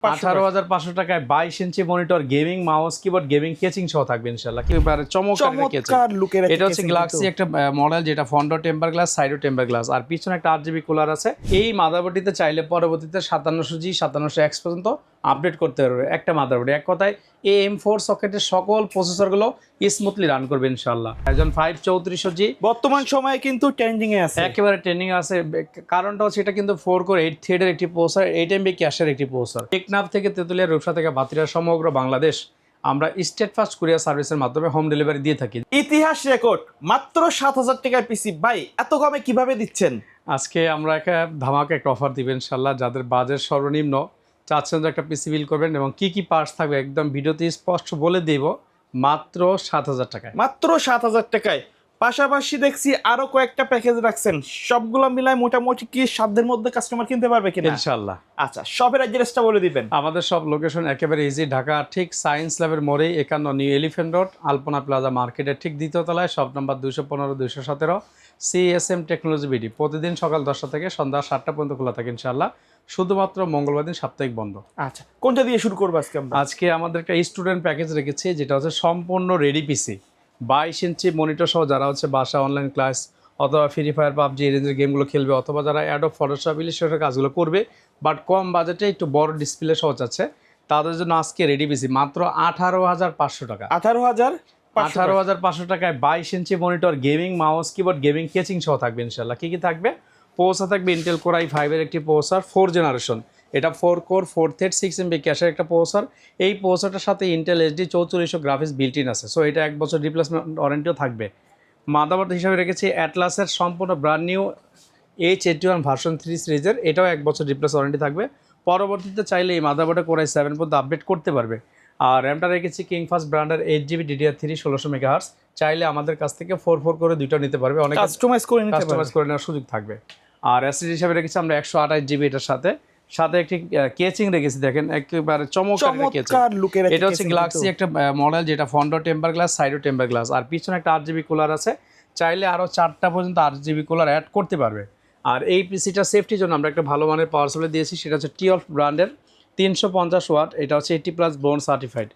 18,500 টাকায় 22 inch monitor, gaming mouse, keyboard, gaming casing সহ থাকবে ইনশাআল্লাহ। একেবারে চমৎকার লুকের এটা হচ্ছে গ্লাক্সি একটা মডেল, যেটা ফ্রন্টও টেম্পার গ্লাস, সাইডও টেম্পার গ্লাস, আর পিছনে একটা 8GB কুলার আছে। এই মাদারবোর্ডটিতে চাইলে পরবর্তীতে 5700G 5700X পর্যন্ত আপডেট করতে পারবে একটা মাদারবোর্ড। এক কথায় AM4 সকেটের সকল প্রসেসরগুলো স্মুথলি রান করবে ইনশাআল্লাহ। Ryzen 5 3400G বর্তমান সময়ে কিন্তু ট্রেন্ডিং এ আছে, একেবারে ট্রেনিং আছে। কারণটা হচ্ছে এটা কিন্তু 4 কোর 8 থ্রেডের একটি প্রসেসর, 8 MB ক্যাশের একটি প্রসেসর। টেকনাফ থেকে তেতুলিয়া, রূপসা থেকে বাতিরা, সমগ্র বাংলাদেশ আমরা স্টেট ফাস্ট কুরিয়ার সার্ভিসের মাধ্যমে হোম ডেলিভারি দিয়ে থাকি। ইতিহাস রেকর্ড মাত্র 7,000 টাকায় পিসি। ভাই এত কমে কিভাবে দিচ্ছেন? আজকে আমরা একটা ধামাকা একটা অফার দিবেন ইনশাআল্লাহ। যাদের বাজেট সর্বনিম্ন চাচ্ছেন যে একটা পিসি বিল করবেন এবং কি কি পার্টস থাকবে একদম ভিডিওতে স্পষ্ট বলে দেব, মাত্র 7,000 টাকায়। মাত্র 7,000 টাকায়। পাশাপাশি দেখছি আরো কয়েকটা প্যাকেজ রাখছেন, সবগুলো মিলায় মোটামুটি কি সাধ্যের মধ্যে কাস্টমার কিনতে পারবে কিনা? ইনশাআল্লাহ। আচ্ছা, শপের অ্যাড্রেসটা বলে দিবেন। আমাদের সব লোকেশন একেবারে ইজি, ঢাকা ঠিক সায়েন্স ল্যাবের মোড়েই 51 new elephant road, Alpana plaza মার্কেটের ঠিক দ্বিতীয় তলায়, shop number 215 217, CSM technology BD. প্রতিদিন সকাল 10টা থেকে সন্ধ্যা 7টা পর্যন্ত খোলা থাকে ইনশাআল্লাহ, শুধুমাত্র মঙ্গলবার দিন সাপ্তাহিক বন্ধ। আচ্ছা, কোনটা দিয়ে শুরু করবো আজকে আমরা? আজকে আমাদের একটা স্টুডেন্ট প্যাকেজ রেখেছি, যেটা হচ্ছে সম্পূর্ণ রেডি পিসি, 22 ইঞ্চি মনিটর সহ, যারা হচ্ছে বাসা অনলাইন ক্লাস অথবা ফ্রি ফায়ার পাবজি এই রেঞ্জের গেমগুলো খেলবে, অথবা যারা অ্যাডোব ফটোশপ ইলাস্ট্রেটর কাজগুলো করবে বাট কম বাজেটে একটু বড় ডিসপ্লে সহ চাচ্ছে, তাদের জন্য আজকে রেডি পিসি মাত্র 18,500 টাকা। 18,500 টাকায় 22 inch monitor, gaming mouse, keyboard, gaming casing সহ থাকবে ইনশাআল্লাহ। কি কি থাকবে? প্রসেসর থাকবে ইন্টেল কোর i5 এর একটি প্রসেসর, 4 জেনারেশন। এটা 4 কোর 4 থ্রেড 6 MB ক্যাশের একটা প্রসেসর। এই প্রসেসরটার সাথে Intel HD 4400 graphics built in আছে, সো এটা 1 বছর রিপ্লেসমেন্ট ওয়ারেন্টিও থাকবে। মাদারবোর্ড হিসাবে রেখেছি অ্যাটলাসের সম্পূর্ণ ব্র্যান্ড নিউ H81 ভার্সন 3 সিরিজের, এটাও 1 বছর রিপ্লেস ওয়ারেন্টি থাকবে। পরবর্তীতে চাইলে এই মাদারবোর্ডে Core i7 পর্যন্ত আপডেট করতে পারবে। আর র্যামটা রেখেছি কিংফাস্ট ব্র্যান্ডের 8GB DDR3 1600 মেগাহার্টজ। চাইলে আমাদের কাছ থেকে 4 করে দুইটা নিতে পারবে, অনেক কাস্টমাইজ করে নেওয়ার সুযোগ থাকবে। আর এসএসডি হিসাবে রেখেছি আমরা 128GB, এটার সাথে একটি কেচিং রেখেছি, দেখেন একেবারে চমৎকার লুকের। এটা হচ্ছে গ্লাক্সি একটা মডেল, যেটা ফ্রন্টও টেম্পার গ্লাস, সাইডও টেম্পার গ্লাস, আর পিছনে একটা 8GB কুলার আছে। চাইলে আরও 4টা পর্যন্ত 8GB কুলার অ্যাড করতে পারবে। আর এই পিসিটা সেফটির জন্য আমরা একটা ভালো মানের পাওয়ার সাপ্লাই দিয়েছি, সেটা হচ্ছে টিওলফ ব্র্যান্ডের 350 ওয়াট। এটা হচ্ছে 80+ বোন সার্টিফাইড।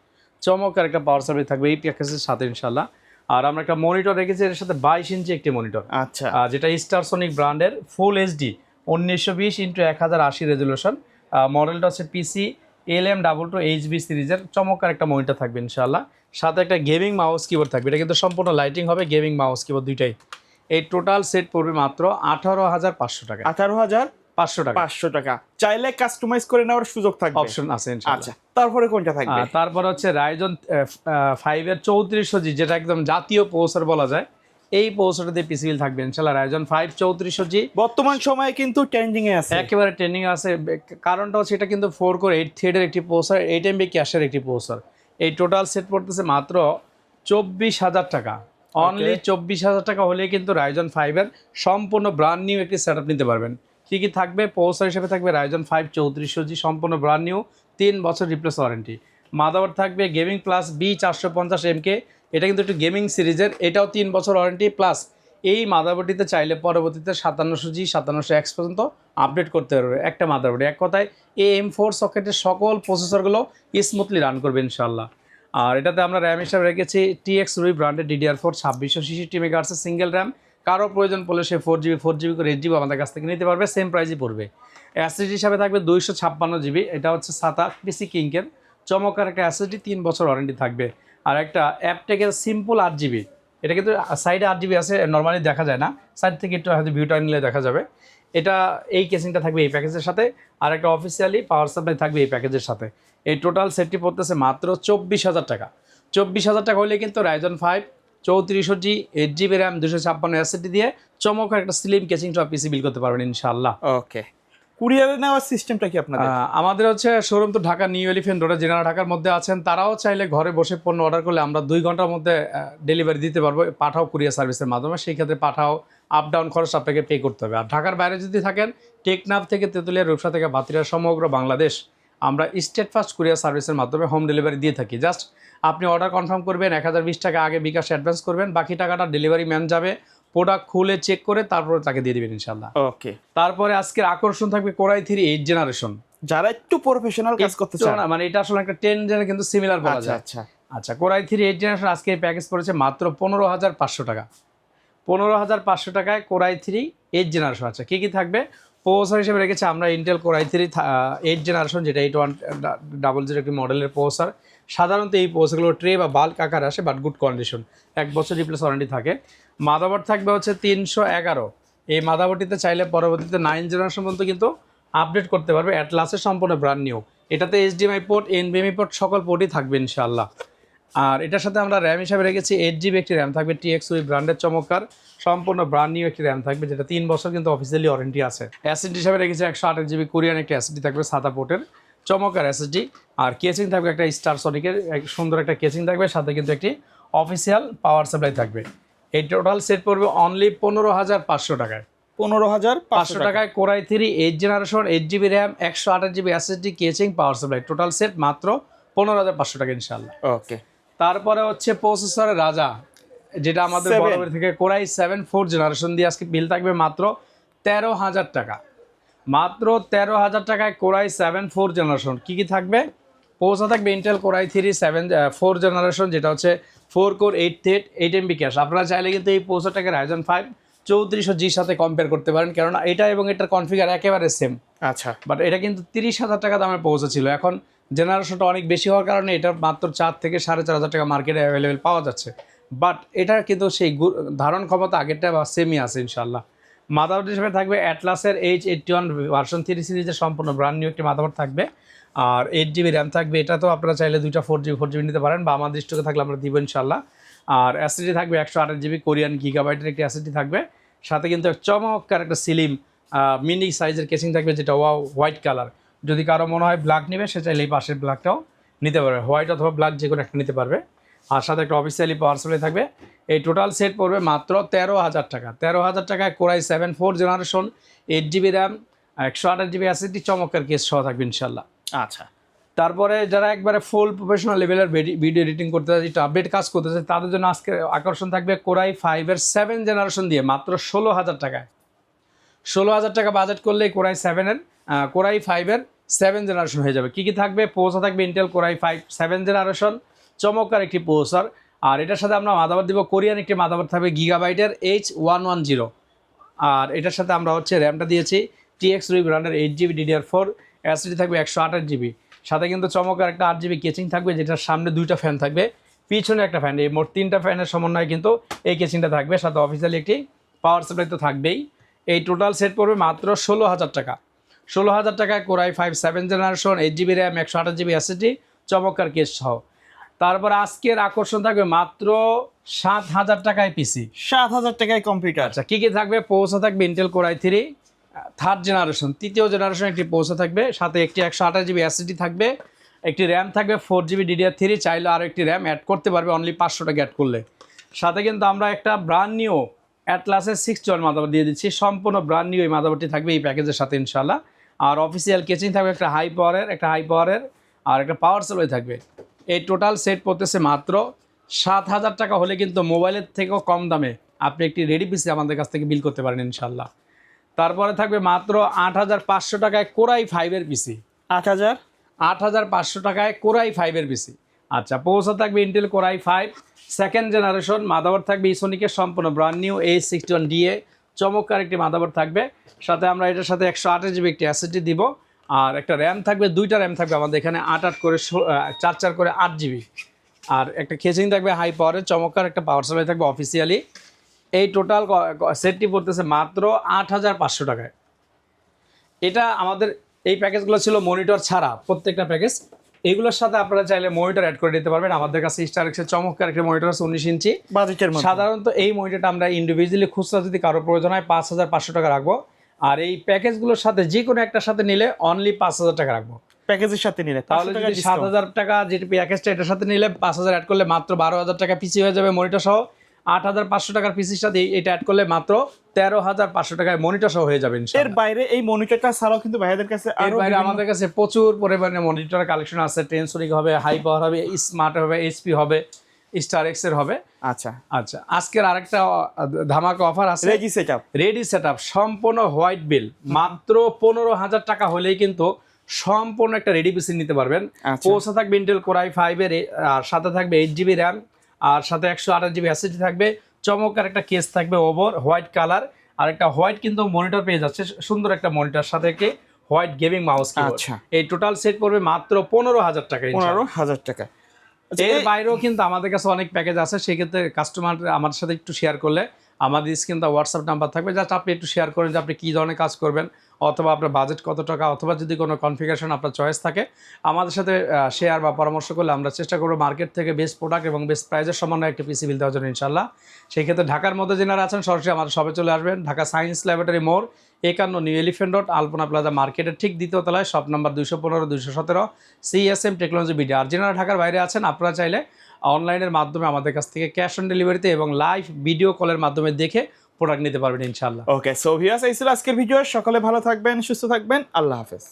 চমৎকার একটা পাওয়ার সাপ্লাই থাকবে এই প্যাকেজের সাথে ইনশাআল্লাহ। আর আমরা একটা মনিটর রেখেছি, এর সাথে 22 ইঞ্চি একটি মনিটর, আচ্ছা, যেটা স্টারসনিক ব্র্যান্ডের ফুল HD 1920x1080 রেজলিউশন। মডেলটা হচ্ছে PC LM22HB সিরিজের। চমৎকার একটা মনিটর থাকবে ইনশাআল্লাহ, সাথে একটা গেমিং মাউস কিবোর্ড থাকবে। এটা কিন্তু সম্পূর্ণ লাইটিং হবে, গেমিং মাউস কিবোর্ড দুইটাই। এই টোটাল সেট পড়বে মাত্র 18,500 টাকা। 18,500 টাকা। চাইলে কাস্টমাইজ করে নেওয়ার সুযোগ থাকবে, অপশন আছে ইনশাআল্লাহ। আচ্ছা, তারপরে কোনটা থাকবে? তারপর হচ্ছে Ryzen 5 এর 3400G, যেটা একদম জাতীয় প্রসেসর বলা যায়। এই প্রসেসরটা দিয়ে পিসি বিল থাকবে ইনশাআল্লাহ। Ryzen 5 3400G বর্তমান সময়ে কিন্তু ট্রেন্ডিং এ আছে, একেবারে ট্রেনিং আছে। কারণটা হচ্ছে এটা কিন্তু 4 কোর 8 থ্রেডের একটি প্রসেসর, 8 MB ক্যাশের একটি প্রসেসর। এই টোটাল সেট পড়তেছে মাত্র 24,000 টাকা। অনলি 24,000 টাকা হলেই কিন্তু Ryzen 5 এর সম্পূর্ণ ব্র্যান্ড নিউ একটি সেটআপ নিতে পারবেন। কি কি থাকবে? প্রসেসর হিসেবে থাকবে Ryzen 5 3400G, সম্পূর্ণ ব্র্যান্ড নিউ, 3 বছর রিপ্লেস ওয়ারেন্টি। মাদারবোর্ড থাকবে গেমিং প্লাস B450MK, এটা কিন্তু একটু গেমিং সিরিজের, এটাও 3 বছর ওয়ারেন্টি প্লাস। এই মাদারবোর্ডটিতে চাইলে পরবর্তীতে 5700G 5700X পর্যন্ত আপডেট করতে পারবে একটা মাদারবোর্ড। এক কথায় AM4 সকেটের সকল প্রসেসরগুলো স্মুথলি রান করবে ইনশাআল্লাহ। আর এটাতে আমরা র্যাম হিসাবে রেখেছি TX Rui ব্র্যান্ডের DDR4 2666 মেগাহার্টসের সিঙ্গেল র্যাম। কারো প্রয়োজন পড়লে সে 4GB করে 8GB আমাদের কাছ থেকে নিতে পারবে, সেম প্রাইসই পড়বে। এসএসডি হিসাবে থাকবে 256GB, এটা হচ্ছে SATA PC কিংকের চমৎকার একটা এসএসডি, 3 বছর ওয়ারেন্টি থাকবে। আর একটা অ্যাপটেকের সিম্পল 8GB, এটা কিন্তু সাইডে 8GB আছে, নর্মালি দেখা যায় না, সাইড থেকে একটু হয়তো ভিউটা নিলে দেখা যাবে। এটা এই কেসিংটা থাকবে এই প্যাকেজের সাথে, আর একটা অফিসিয়ালি পাওয়ার সাপ্লাই থাকবে এই প্যাকেজের সাথে। এই টোটাল সেটটি পড়তেছে মাত্র 24,000 টাকা। 24,000 টাকা হলে কিন্তু Ryzen 5 3400G 8GB RAM 256 SSD দিয়ে চমৎকার একটা স্লিম কেচিং সহ পিসি বিল করতে পারবেন ইনশাআল্লাহ। ওকে, কুরিয়ারে নেওয়ার সিস্টেমটা কি আপনাদের? আমাদের হচ্ছে শোরুম তো ঢাকা নিউ এলিফ্যান্ট রোডে, যারা ঢাকার মধ্যে আছেন তারাও চাইলে ঘরে বসে পণ্য অর্ডার করলে আমরা 2 ঘন্টার মধ্যে ডেলিভারি দিতে পারবো, পাঠাও কুরিয়ার সার্ভিসের মাধ্যমে। সেই ক্ষেত্রে পাঠাও আপ ডাউন খরচ আপনাকে পে করতে হবে। আর ঢাকার বাইরে যদি থাকেন, টেকনাফ থেকে তেতুলিয়া, রূপসা থেকে বাতিরা, সমগ্র বাংলাদেশ আমরা স্টেট ফাস্ট কুরিয়ার সার্ভিসের মাধ্যমে হোম ডেলিভারি দিয়ে থাকি। জাস্ট আপনি অর্ডার কনফার্ম করবেন, 1020 টাকা আগে বিকাশ অ্যাডভান্স করবেন, বাকি টাকাটা ডেলিভারি ম্যান যাবে, প্রোডাক্ট খুলে চেক করে তারপরে তাকে দিয়ে দেবেন ইনশাআল্লাহ। ওকে, তারপরে আজকের আকর্ষণ থাকবে Core i3 8 জেনারেশন, যারা একটু প্রফেশনাল কাজ করতে চান, মানে এটা আসলে একটা 10 জেনারেশন কিন্তু সিমিলার বলা আচ্ছা যায়। আচ্ছা আচ্ছা, কোরাই 3 8 জেনারেশন আজকে এই প্যাকেজ পড়েছে মাত্র 15,500 টাকা। 15,500 টাকায় কোরাই 3 8 জেনারেশন। আচ্ছা, কি কি থাকবে? প্রসেসর হিসেবে রেখেছে আমরা ইন্টেল কোরাই 3 8 জেনারেশন, যেটা 8100 একটি মডেলের প্রসেসর। সাধারণত এই প্রসেসরগুলো ট্রে বা বাল্ক আকারে আসে, বাট গুড কন্ডিশন, 1 বছর রিপ্লেস ওয়ারেন্টি থাকে। মাদারবোর্ড থাকবে হচ্ছে 311। এই মাদারবোর্ডটিতে চাইলে পরবর্তীতে 9 জেনারেশন পর্যন্ত কিন্তু আপডেট করতে পারবে। অ্যাটলাসের সম্পূর্ণ ব্র্যান্ড নিউ। এটাতে HDMI পোর্ট, NVMe পোর্ট সকল পোর্টই থাকবে ইনশাআল্লাহ। আর এটার সাথে আমরা র্যাম হিসাবে রেখেছি 8GB একটি র্যাম থাকবে, TXUI ব্র্যান্ডের চমৎকার সম্পূর্ণ ব্র্যান্ড নিউ একটি র্যাম থাকবে, যেটা 3 বছর কিন্তু অফিসিয়ালি ওয়ারেন্টি আছে। SSD হিসাবে রেখেছি 128GB কোরিয়ান একটি SSD থাকবে, সাদা পোর্টের চমৎকার SSD। আর কেচিং থাকবে একটা স্টার সনিকের সুন্দর একটা কেচিং থাকবে, সাথে কিন্তু একটি অফিসিয়াল পাওয়ার সাপ্লাই থাকবে। এই টোটাল সেট পড়বে অনলি 15,500 টাকায়। 15,500 টাকায় core i 3 8 generation, 8GB RAM, 128GB SSD, কেচিং, power supply, total set মাত্র 15,500 টাকা ইনশাআল্লাহ। ওকে, তারপরে হচ্ছে প্রসেসরের রাজা, যেটা আমাদের 7 বড় থেকে কোরাই 7 4 জেনারেশন দিয়ে আজকে বিল থাকবে মাত্র 13,000 টাকা। মাত্র 13,000 টাকায় কোরাই 7 4 জেনারেশন। কি কি থাকবে? প্রসেসর থাকবে ইন্টেল কোরাই 3 7 4 জেনারেশন, যেটা হচ্ছে 4 কোর 8 থ্রেড 8 MB ক্যাশ। আপনারা চাইলে কিন্তু এই প্রসেসরটাকে রাইজন 5 3400G সাথে কম্পেয়ার করতে পারেন, কেননা এটা এবং এটার কনফিগার একেবারে সেম। আচ্ছা, বাট এটা কিন্তু 30,000 টাকা দামের পৌঁছেছিল। এখন জেনারেশনটা অনেক বেশি হওয়ার কারণে এটা মাত্র 4 থেকে 4,500 টাকা মার্কেটে অ্যাভেলেবেল পাওয়া যাচ্ছে। বাট এটা কিন্তু সেই ধারণ ক্ষমতা আগেরটা বা সেমই আছে ইনশাল্লাহ। মাদারবোর্ড হিসেবে থাকবে অ্যাটলাসের H81 ভার্সন 3 সিরিজের সম্পূর্ণ ব্র্যান্ড নিউ একটি মাদারবোর্ড থাকবে। আর 8GB র্যাম থাকবে। এটা তো আপনারা চাইলে 2টা 4GB নিতে পারেন, বা আমাদের স্টকে থাকলে আমরা দিব ইনশাল্লাহ। আর SSD থাকবে 128GB কোরিয়ান গিগাবাইটের একটি SSD থাকবে, সাথে কিন্তু চমৎকার একটা সিলিম মিনি সাইজের কেসিং থাকবে, যেটা হোয়াইট কালার। যদি কারো মনে হয় ব্ল্যাক নেবে, সে চাইলে এই পাশের ব্ল্যাকটাও নিতে পারবে, হোয়াইট অথবা ব্ল্যাক যে কোনো একটা নিতে পারবে। আর সাথে একটা অফিসিয়ালি পাওয়ার সাপ্লাই থাকবে। এই টোটাল সেট পড়বে মাত্র 13,000 টাকা। 13,000 টাকায় core i 7 4 generation, 8GB RAM, 128GB SSD, চমৎকার কেস সহ থাকবে ইনশাল্লাহ। আচ্ছা, তারপরে যারা একবারে ফুল প্রফেশনাল লেভেলের ভিডিও এডিটিং করতে চায়, একটু আপডেট কাজ করতে চায়, তাদের জন্য আজকে আকর্ষণ থাকবে কোরাই 5 7 জেনারেশন দিয়ে মাত্র 16,000 টাকায়। 16,000 টাকা বাজেট করলে কোরাই 5 7 জেনারেশন হয়ে যাবে। কী কী থাকবে? প্রসেসর থাকবে ইন্টেল কোরাই 5 7 জেনারেশন, চমৎকার একটি প্রসেসর। আর এটার সাথে আমরা মাদারবোর্ড দিব কোরিয়ান একটি মাদারবোর্ড থাকবে গিগাবাইটের H110। আর এটার সাথে আমরা হচ্ছে র্যামটা দিয়েছি TXUI ব্র্যান্ডের 8GB DDR4, SSD থাকবে 128GB, সাথে কিন্তু চমৎকার একটা 8GB কেচিং থাকবে, যেটার সামনে 2টা ফ্যান থাকবে, পিছনে একটা ফ্যান। এই মোট 3টা ফ্যানের সমন্বয়ে কিন্তু এই কেচিংটা থাকবে, সাথে অফিসিয়ালি একটি পাওয়ার সাপ্লাই তো থাকবেই। এই টোটাল সেট পড়বে মাত্র 16,000 টাকা। 16,000 টাকায় core i 5 7 generation, 8GB RAM, 128GB SSD, চমৎকার কেস সহ। তারপর আজকের আকর্ষণ থাকবে মাত্র 7,000 টাকায় পিসি। 7,000 টাকায় কম্পিউটার। আচ্ছা, কী কী থাকবে? প্রসেসর থাকবে ইন্টেল কোরাই 3 3rd জেনারেশন, 3য় জেনারেশন একটি প্রসেসর থাকবে, সাথে একটি 128GB SSD থাকবে, একটি র্যাম থাকবে 4GB DDR3, চাইলে আরও একটি র্যাম অ্যাড করতে পারবে অনলি 500 টাকা অ্যাড করলে। সাথে কিন্তু আমরা একটা ব্র্যান্ড নিউ অ্যাটলাসের 6 জয়েন্ট মাদারবোর্ড দিয়ে দিচ্ছি, সম্পূর্ণ ব্র্যান্ড নিউ এই মাদারবোর্ডটি থাকবে এই প্যাকেজের সাথে ইনশাল্লাহ। আর অফিসিয়াল কেচিং থাকবে একটা হাই পাওয়ারের আর একটা পাওয়ার সাপ্লাই থাকবে। এই টোটাল সেট পড়তেছে মাত্র 7,000 টাকা হলে কিন্তু মোবাইলের থেকেও কম দামে আপনি একটি রেডি পিসি আমাদের কাছ থেকে বিল করতে পারেন ইনশাল্লাহ। তারপরে থাকবে মাত্র 8,500 টাকায় কোরাই 5 পিসি। 8,500 টাকায় কোরাই 5 পিসি। আচ্ছা, প্রসেসর থাকবে Intel core i 5 2nd generation, motherboard থাকবে ইসোনিকের সম্পূর্ণ ব্র্যান্ড নিউ H61DA, চমৎকার একটি মাদারবোর্ড থাকবে, সাথে আমরা এটার সাথে 128GB একটি SSD দিব। আর একটা র্যাম থাকবে, 2টা র্যাম থাকবে আমাদের এখানে 8 করে 4 করে 8GB। আর একটা কেচিং থাকবে হাই পাওয়ারের, চমৎকার একটা পাওয়ার সাপ্লাই থাকবে অফিসিয়ালি। এই টোটাল সেটটি পড়তেছে মাত্র 8,500 টাকায়। এটা আমাদের এই প্যাকেজগুলো ছিল মনিটর ছাড়া প্রত্যেকটা প্যাকেজ। এইগুলোর সাথে আপনারা চাইলে মনিটর অ্যাড করে দিতে পারবেন। আমাদের কাছে স্টারএক্সের চমৎকার একটা মনিটর আছে 19 ইঞ্চি বাজেটের মধ্যে। সাধারণত এই মনিটরটা আমরা ইন্ডিভিজুয়ালি খুচরা যদি কারো প্রয়োজন হয় 5,500 টাকা রাখবো। আর এই প্যাকেজগুলোর সাথে যে কোনো একটার সাথে নিলে অনলি 5,000 টাকা রাখবো। প্যাকেজের সাথে নিলে তাহলে যদি 7,000 টাকা যেটা প্যাকেজটা এটার সাথে নিলে 5,000 অ্যাড করলে মাত্র 12,000 টাকা পিসি হয়ে যাবে মনিটর সহ। 8,500 টাকার পিসির সাথে এটা অ্যাড করলে মাত্র 13,500 টাকায় মনিটর সহ হয়ে যাবে ইনশাআল্লাহ। এর বাইরে এই মনিটরটা ছাড়াও কিন্তু ভাইদের কাছে এর বাইরে আমাদের কাছে প্রচুর পরিমাণে মনিটর কালেকশন আছে। টেনসরিক হবে, হাই পাওয়ার হবে, স্মার্ট হবে, HP হবে, স্টারএক্স এর হবে। আচ্ছা, আজকের আরেকটা ধামাকা অফার আছে, রেডি সেটআপ সম্পূর্ণ হোয়াইট বিল মাত্র 15,000 টাকা হলেই কিন্তু সম্পূর্ণ একটা রেডি পিসি নিতে পারবেন। আচ্ছা। প্রসেসর থাকবে ইন্টেল কোর i5 এর, আর সাথে থাকবে 8GB র্যাম, আর সাথে 128GB SSD থাকবে। চমৎকার একটা কেস থাকবে ওভার হোয়াইট কালার, আর একটা হোয়াইট কিন্তু মনিটর পেয়ে যাচ্ছে, সুন্দর একটা মনিটর সাথে কি হোয়াইট গেমিং মাউস কিবোর্ড। আচ্ছা। এই টোটাল সেট পড়বে মাত্র 15,000 টাকা। 15,000 টাকা। এর বাইরেও কিন্তু আমাদের কাছে অনেক প্যাকেজ আছে, সেক্ষেত্রে কাস্টমার আমাদের সাথে একটু শেয়ার করলে আমাদের স্ক্রিন হোয়াটসঅ্যাপ নাম্বার থাকবে, জাস্ট আপনি একটু শেয়ার করেন যে আপনি কী ধরনের কাজ করবেন, অথবা আপনার বাজেট কত টাকা, অথবা যদি কোনো কনফিগারেশন আপনার চয়েস থাকে আমাদের সাথে শেয়ার বা পরামর্শ করলে আমরা চেষ্টা করবো মার্কেট থেকে বেস্ট প্রোডাক্ট এবং বেস্ট প্রাইজের সমন্বয়ে একটা পিসি বিল দেওয়ার জন্য ইনশাল্লাহ। সেই ক্ষেত্রে ঢাকার মধ্যে যারা আছেন সরাসরি আমাদের সবে চলে আসবেন, ঢাকা সায়েন্স ল্যাবরেটরি মোড় 51 new elephant road Alpana plaza মার্কেটের ঠিক দ্বিতীয় তলায়, shop number 215 217 CSM technology BD. আর যারা ঢাকার বাইরে আছেন আপনারা চাইলে অনলাইনের মাধ্যমে আমাদের কাছ থেকে ক্যাশ অন ডেলিভারিতে এবং লাইভ ভিডিও কলের মাধ্যমে দেখে প্রোডাক্ট নিতে পারবেন ইনশাল্লাহ। ওকে, সো ভিউয়ার্স এই ছিল আজকের ভিডিও। সকলে ভালো থাকবেন, সুস্থ থাকবেন, আল্লাহ হাফেজ।